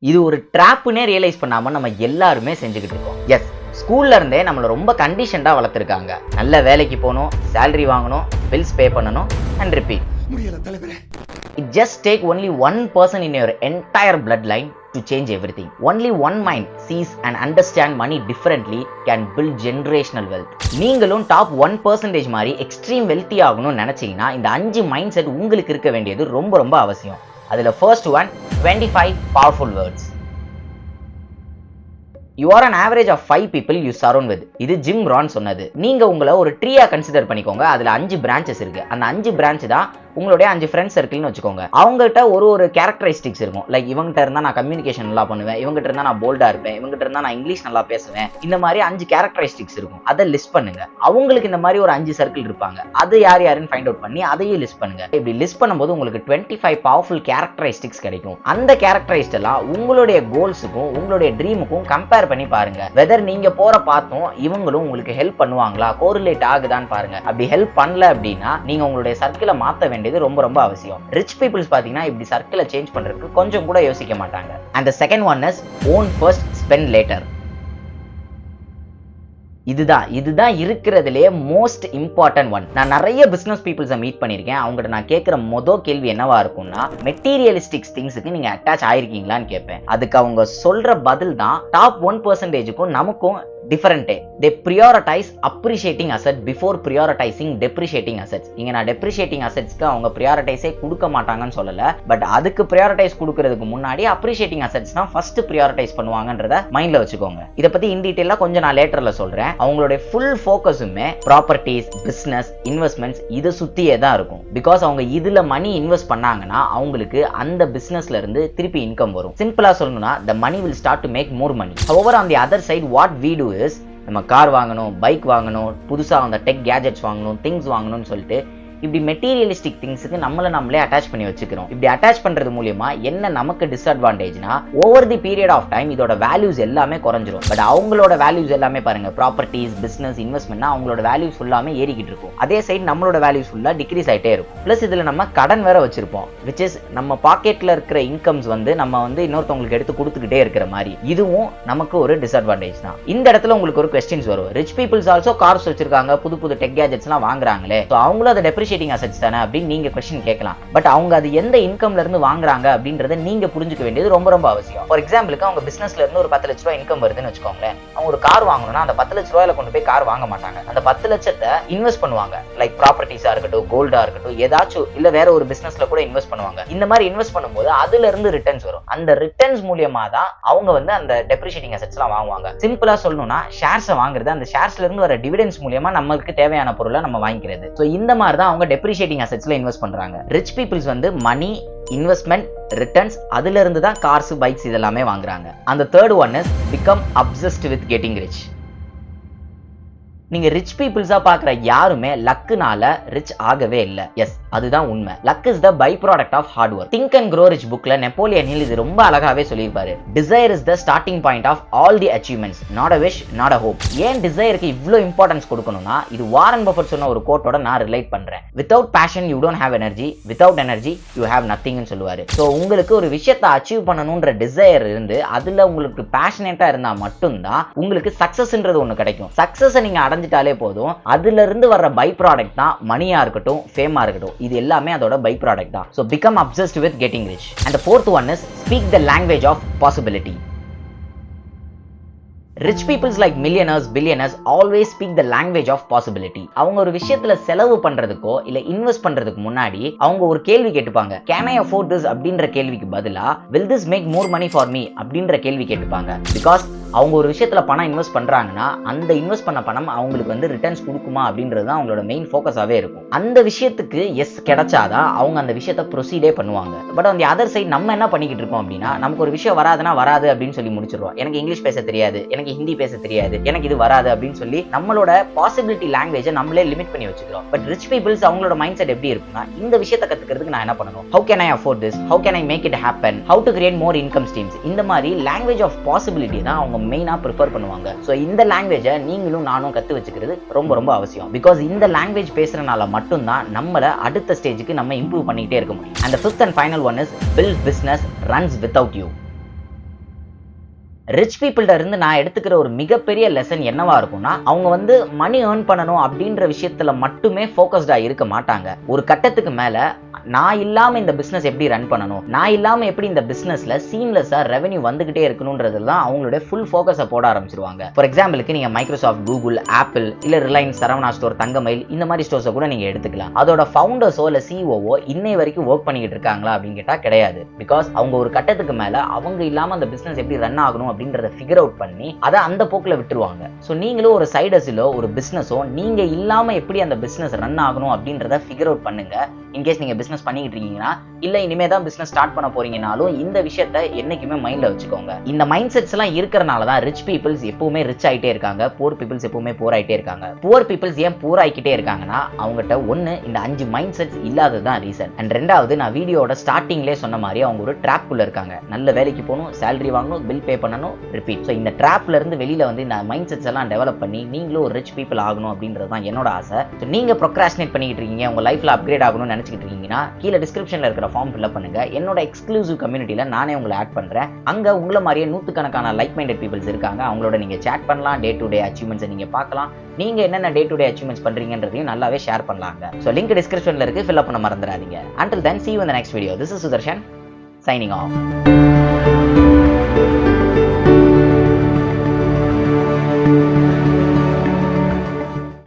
இது ஒரு ட்ராப்னே ரியலைஸ் பண்ணாம நம்ம எல்லாருமே செஞ்சுக்கிட்டு இருக்கோம். எஸ், ஸ்கூல்ல இருந்தே நம்மளை ரொம்ப கண்டிஷன்டா வளர்த்துருக்காங்க. நல்ல வேலைக்கு போகணும், சேலரி வாங்கணும், பில்ஸ் பே பண்ணணும் and repeat. It just take only one person in your entire bloodline to change everything. Only one mind sees and understand money differently can build generational wealth. நீங்களும் டாப் 1% மாதிரி எக்ஸ்ட்ரீம் வெல்த்தி ஆகணும்னு நினைச்சீங்கன்னா இந்த 5 mind set உங்களுக்கு இருக்க வேண்டியது ரொம்ப ரொம்ப அவசியம். அதுல first one 25 powerful words. You are an average of 5 people you surround with. இது ஜிம் ரான் சொன்னது. நீங்க உங்களை ஒரு ட்ரீயா கன்சிடர் பண்ணிக்கோங்க. அதுல 5 பிரான்ச்சஸ் இருக்கு. அந்த 5 பிரான்ச் தான் உங்களுடைய 5 ஃப்ரெண்ட்ஸ் சர்க்கிள்னு வச்சுக்கோங்க. அவங்ககிட்ட ஒரு கேரக்டரிஸ்டிக்ஸ் இருக்கும். லைக் இவங்ககிட்ட இருந்தா நான் கம்யூனிகேஷன் நல்லா பண்ணுவேன், இவங்ககிட்ட இருந்தா நான் போல்டா இருப்பேன், இவங்ககிட்ட இருந்தா நான் இங்கிலீஷ் நல்லா பேசுவேன். இந்த மாதிரி 5 கேரக்டரிஸ்டிக்ஸ் இருக்கும். அதை லிஸ்ட் பண்ணுங்க. அவங்களுக்கு இந்த மாதிரி ஒரு 5 சர்க்கிள் இருப்பாங்க. அது யார் யாருன்னு ஃபைண்ட் அவுட் பண்ணி அதையும் லிஸ்ட் பண்ணுங்க. இப்படி லிஸ்ட் பண்ணும்போது உங்களுக்கு 25 பவர்ஃபுல் கேரக்டரிஸ்டிக்ஸ் கிடைக்கும். அந்த கேரக்டரிஸ்ட் எல்லாம் உங்களுடைய கோல்ஸுக்கும் உங்களுடைய ட்ரீமுக்கும் கம்பேர் பண்ணி பாருங்க. வெதர் நீங்க போற பார்த்தும் இவங்களும் உங்களுக்கு ஹெல்ப் பண்ணுவாங்களா, கோரிலேட் ஆகுதான்னு பாருங்க. அப்படி ஹெல்ப் பண்ணல அப்படின்னா நீங்க உங்களுடைய சர்க்கிளை மாத்த வேண்டியது ரொம்ப ரொம்ப அவசியம். ரிச் பீப்புள்ஸ் பாத்தீங்கன்னா இப்படி சர்க்கிளை சேஞ்ச் பண்றதுக்கு கொஞ்சம் கூட யோசிக்க மாட்டாங்க. And the second one is own first, spend later. இதுதான் இருக்கிறதுலே மோஸ்ட் இம்பார்ட்டன்ட் ஒன். நான் நிறைய பிசினஸ் பீப்புள்ஸை மீட் பண்ணியிருக்கேன். அவங்ககிட்ட நான் கேட்குற மொதல் கேள்வி என்னவா இருக்கும்னா, மெட்டீரியலிஸ்டிக் திங்ஸுக்கு நீங்க அட்டாச் ஆயிருக்கீங்களான்னு கேட்பேன். அதுக்கு அவங்க சொல்ற பதில் தான் டாப் 1%க்கும் நமக்கும் டிஃபரெண்டே. They prioritize appreciating asset before prioritizing depreciating assets. இங்க நான் டெப்ரிஷியேட்டிங் அசெட்ஸ்க்கு அவங்க ப்ரியாரிட்டைஸே கொடுக்க மாட்டாங்கன்னு சொல்லல. பட் அதுக்கு ப்ரியாரிட்டைஸ் கொடுக்கறதுக்கு முன்னாடி அப்ரிஷியேட்டிங் அசெட்ஸ் தான் ஃபர்ஸ்ட் ப்ரியாரிட்டைஸ் பண்ணுவாங்கன்றத மைண்ட்ல வச்சுக்கோங்க. இதை பத்தி இன் டீடைலா கொஞ்சம் நான் லேட்டர்ல சொல்றேன். அவங்களுடைய ஃபுல் ஃபோக்கஸுமே ப்ராப்பர்ட்டிஸ், பிசினஸ், இன்வெஸ்ட்மெண்ட்ஸ் இதை சுத்தியே தான் இருக்கும். பிகாஸ் அவங்க இதுல மணி இன்வெஸ்ட் பண்ணாங்கன்னா அவங்களுக்கு அந்த பிசினஸ்ல இருந்து திருப்பி இன்கம் வரும். சிம்பிளா சொல்லணும்னா the money will start to make more money. However, on the other side, what we do is நம்ம கார் வாங்கணும், பைக் வாங்கணும், புதுசா அந்த டெக் கேஜெட்ஸ் வாங்கணும், திங்ஸ் வாங்கணும்னு சொல்லிட்டு இப்படி மெட்டீரியலிஸ்டிக் திங்ஸுக்கு நம்மளே அட்டாச் பண்ணி வச்சுக்கிறோம். இப்படி அட்டாச் பண்றது மூலியமா என்ன நமக்கு டிஸ்அட்வான்டேஜ்னா, over the period of time இதோட வேல்யூஸ் எல்லாமே குறைஞ்சிரும். பட் அவங்களோட வேல்யூஸ் எல்லாமே பாருங்க, ப்ராப்பர்ட்டிஸ், பிசினஸ், இன்வெஸ்ட்மெண்ட்னா அவங்களோட வேல்யூஸ் ஃபுல்லாமே ஏறிக்கிட்டு இருக்கும். அதே சைடு நம்மளோட வேல்யூஸ் ஃபுல்லா டிக்ரீஸ் ஆயிட்டே இருக்கும். பிளஸ் இதுல நம்ம கடன் வேற வச்சிருப்போம், விச் இஸ் நம்ம பாக்கெட்ல இருக்கிற இன்கம்ஸ் நம்ம இன்னொருத்தவங்களுக்கு எடுத்து கொடுத்துக்கிட்டே இருக்கிற மாதிரி. இதுவும் நமக்கு ஒரு டிஸ்அட்வான்டேஜ் தான். இந்த இடத்துல உங்களுக்கு ஒரு கொஸ்டின்ஸ் வரும். ரிச் பீப்புள்ஸ் ஆல்சோ கார்ஸ் வச்சிருக்காங்க, புது டெக் கேஜெட்ஸ் எல்லாம் வாங்குறாங்களே, அவங்களும் அதை depreciating assets தானே அப்படின்னு நீங்க क्वेश्चन கேட்கலாம். பட் அவங்க அது எந்த இன்கம்ல இருந்து வாங்குறாங்க அப்படின்றத நீங்க புரிஞ்சுக்க வேண்டியது ரொம்ப ரொம்ப அவசியம். ஃபார் எக்ஸாம்பிளுக்கு அவங்க பிசினஸ்ல இருந்து ஒரு 10 லட்ச ரூபாய் இன்கம் வருதுன்னு வச்சுக்கோங்களேன். அவங்க ஒரு கார் வாங்கணும்னா அந்த 10 லட்ச ரூபாயில கொண்டு போய் கார் வாங்க மாட்டாங்க. அந்த 10 லட்சத்தை இன்வெஸ்ட் பண்ணுவாங்க. லைக் ப்ராப்பர்ட்டிஸா இருக்கட்டும், கோல்டா இருக்கட்டும், ஏதாச்சும் இல்ல வேற ஒரு பிசினஸ்ல கூட இன்வெஸ்ட் பண்ணுவாங்க. இந்த மாதிரி இன்வெஸ்ட் பண்ணும்போது அதுல இருந்து ரிட்டர்ன்ஸ் வரும். அந்த ரிட்டர்ன்ஸ் மூலியமா தான் அவங்க அந்த டெப்ரிஷியேட்டிங் அசெட்ஸ் எல்லாம் வாங்குவாங்க. சிம்பிளா சொல்லணும்னா ஷேர்ஸ் வாங்குறது, அந்த ஷேர்ஸ்ல இருந்து வர டிவிடெண்ட்ஸ் மூலியமா நமக்கு தேவையான பொருளை நம்ம வாங்கிக்கிறது. சோ இந்த மாதிரி தான் அவங்க depreciating assetsல இன்வெஸ்ட் பண்றாங்க. Rich peoples money, investment, returns, அதுல இருந்து தான் கார்ஸ், பைக்ஸ் இதெல்லாமே வாங்குறாங்க. அந்த third one is become obsessed with getting rich. நீங்க ரிச் பீப்புள்ஸா பாக்குற யாருமே லக்குனால ரிச் ஆகவே இல்ல. எஸ், அதுதான் உண்மை. Luck is the byproduct of hard work. Think and grow rich புக்ல நெப்போலியன் ஹில் இது ரொம்ப அழகாவே சொல்லியிருப்பாரு. Desire is the starting point of all the achievements, not a wish, not a hope. ஏன் டிசைருக்கு இவ்வளவு இம்பார்ட்டன்ஸ் கொடுக்கணும்னா, இது வாரன் பஃபெட் சொன்ன ஒரு கோட்டோட நான் ரிலேட் பண்றேன். Without passion you don't have energy, without energy you have நத்திங்னு சொல்லுவாரு. ஸோ உங்களுக்கு ஒரு விஷயத்தை அச்சீவ் பண்ணணும்ன்ற டிசைர் இருந்து அதுல உங்களுக்கு பேஷனேட்டா இருந்தா மட்டும்தான் உங்களுக்கு சக்சஸ்ன்றது ஒண்ணு கிடைக்கும். சக்சஸ் நீங்க அடைஞ்சிட்டாலே போதும். அதுல இருந்து வர்ற பை ப்ராடக்ட் தான் மணியா இருக்கட்டும், ஃபேமா இருக்கட்டும், இது எல்லாமே அதோட பை ப்ராடக்ட் தான். So become obsessed with getting rich. And the fourth one is speak the language of possibility. Rich peoples like millionaires, billionaires always speak the language of possibility. அவங்க ஒரு விஷயத்துல செலவு பண்றதுக்கோ இல்ல இன்வெஸ்ட் பண்றதுக்கு முன்னாடி அவங்க ஒரு கேள்வி கேட்டுப்பாங்க. Can I afford this அப்படின்ற கேள்விக்கு பதிலா will this make more money for me அப்படின்ற கேள்வி கேட்டுப்பாங்க. பிகாஸ் அவங்க ஒரு விஷயத்துல பணம் இன்வெஸ்ட் பண்றாங்கன்னா அந்த இன்வெஸ்ட் பண்ண பணம் அவங்களுக்கு ரிட்டர்ன்ஸ் கொடுக்குமா அப்படின்றது தான் அவங்களோட மெயின் ஃபோக்கஸாவே இருக்கும். அந்த விஷயத்துக்கு எஸ் கிடைச்சாதான் அவங்க அந்த விஷயத்தை ப்ரொசீடே பண்ணுவாங்க. பட் அந்த அதர் சைடு நம்ம என்ன பண்ணிக்கிட்டு இருக்கோம் அப்படின்னா, நமக்கு ஒரு விஷயம் வராதுன்னா வராது அப்படின்னு சொல்லி முடிச்சிருவோம். எனக்கு இங்கிலீஷ் பேச தெரியாது, எனக்கு ஹிந்தி பேச தெரியாது, எனக்கு இது வராது அப்படின்னு சொல்லி நம்மளோட பாசிபிலிட்டி லாங்குவேஜை நம்மளே லிமிட் பண்ணி வச்சுக்கிறோம். பட் ரிச் பீப்புள்ஸ் அவங்களோட மைண்ட் செட் எப்படி இருக்குன்னா, இந்த விஷயத்தை கத்துக்கிறதுக்கு நான் என்ன பண்ணணும், how can I afford this, how can I make it happen, how to create more income streams, இந்த மாதிரி லாங்குவேஜ் ஆஃப் பாசிபிலிட்டி தான் அவங்க மெயினா ப்ரிஃபர் பண்ணுவாங்க. ஸோ இந்த லாங்குவேஜை நீங்களும் நானும் கத்து வச்சுக்கிறது ரொம்ப ரொம்ப அவசியம். பிகாஸ் இந்த லாங்குவேஜ் பேசுறதுனால மட்டும்தான் நம்மள அடுத்த ஸ்டேஜுக்கு நம்ம இம்ப்ரூவ் பண்ணிக்கிட்டே இருக்க முடியும். And the fifth and final one is build business runs without you. Rich பீப்புள்கிட்ட இருந்து நான் எடுத்துக்கிற ஒரு மிகப்பெரிய லெசன் என்னவா இருக்கும்னா, அவங்க வந்து மணி ஏர்ன் பண்ணணும் அப்படின்ற விஷயத்துல மட்டுமே ஃபோக்கஸ்டா இருக்க மாட்டாங்க. ஒரு கட்டத்துக்கு மேல நான் இல்லாம இந்த பிசினஸ் எப்படி ரன் பண்ணணும், நான் இல்லாம எப்படி இந்த பிசினஸ்ல சீம்லெஸ்ஸா ரெவென்யூ வந்துகிட்டே இருக்கணும்ன்றதுல தான் அவங்களுடைய ஃபுல் ஃபோக்கஸை போட ஆரம்பிச்சிருவாங்க. ஃபார் எக்ஸாம்பிளுக்கு நீங்க மைக்ரோசாஃப்ட், கூகுள், ஆப்பிள், இல்ல ரிலையன்ஸ், சரவணா ஸ்டோர், தங்கமயில் இந்த மாதிரி ஸ்டோர்ஸை கூட நீங்க எடுத்துக்கலாம். அதோட ஃபவுண்டர்ஸோ இல்ல சிஓஓ இன்னை வரைக்கும் ஒர்க் பண்ணிக்கிட்டு இருக்காங்களா அப்படின்னு கேட்டா கிடையாது. பிகாஸ் அவங்க ஒரு கட்டத்துக்கு மேல அவங்க இல்லாம அந்த பிசினஸ் எப்படி ரன் ஆகணும் அப்படின்றத ஃபிகர் அவுட் பண்ணி அதை அந்த போக்குல விட்டுருவாங்க. ஸோ நீங்களும் ஒரு சைட் ஹசிலோ ஒரு பிசினஸோ நீங்க இல்லாம எப்படி அந்த பிசினஸ் ரன் ஆகணும் அப்படின்றத ஃபிகர் அவுட் பண்ணுங்க. இன்கேஸ் நீங்க பிசினஸ் பண்ணிக்கிட்டு இருக்கீங்கன்னா, இல்ல இனிமே தான் பிசினஸ் ஸ்டார்ட் பண்ண போறீங்கனாலும் இந்த விஷயத்தை என்னைக்குமே மைண்ட்ல வச்சுக்கோங்க. இந்த மைண்ட் செட்ஸ் எல்லாம் இருக்கிறனால தான் ரிச் பீப்புள்ஸ் எப்பவுமே ரிச் ஆயிட்டே இருக்காங்க, புவர் பீப்புள்ஸ் எப்பவுமே புவர் ஆயிட்டே இருக்காங்க. புவர் பீப்புள்ஸ் ஏன் புவர் ஆயிக்கிட்டே இருக்காங்கன்னா, அவங்ககிட்ட ஒன்னு இந்த 5 மைண்ட் செட்ஸ் இல்லாததான் ரீசன். அண்ட் ரெண்டாவது, நான் வீடியோட ஸ்டார்டிங்லேயே சொன்ன மாதிரி அவங்க ஒரு ட்ராப் குள்ள இருக்காங்க. நல்ல வேலைக்கு போகணும், சேலரி வாங்கணும், பில் பே பண்ணணும், ரிப்பீட். ஸோ இந்த ட்ராப்ல இருந்து வெளியில வந்து இந்த மைண்ட் செட்ஸ் எல்லாம் டெவலப் பண்ணி நீங்களும் ஒரு ரிச் பீப்புள் ஆகணும் அப்படின்றது தான் என்னோட ஆசை. ஸோ நீங்க ப்ரொக்ராஸ்டினேட் பண்ணிக்கிட்டு இருக்கீங்க, உங்க லைஃப்ல அப்கிரேட் ஆகணும்னு நினைச்சிட்டு இருக்கீங்கன்னா, கீழே டிஸ்கிரிப்ஷன்ல இருக்கிற ஃபார்ம் ஃபில் பண்ணுங்க. என்னோட எக்ஸ்க்ளூசிவ் கம்யூனிட்டியில நானே உங்களை ஆட் பண்றேன். அங்க உங்களை மாதிரியே 100கணக்கான லைக் மைண்டட் பீப்புள்ஸ் இருக்காங்க. அவங்களோட நீங்க சேட் பண்ணலாம், டே டு டே அச்சீவ்மெண்ட்ஸ் நீங்க பார்க்கலாம். நீங்க என்னென்ன டே டு டே அச்சீவ்மெண்ட்ஸ் பண்றீங்கன்றதையும் நல்லாவே ஷேர் பண்ணலாங்க. ஸோ லிங்க் டிஸ்கிரிப்ஷன்ல இருக்கு, ஃபில் அப் பண்ண மறந்துடாதீங்க. Until then, see you in the next video. This is Sudarshan signing off.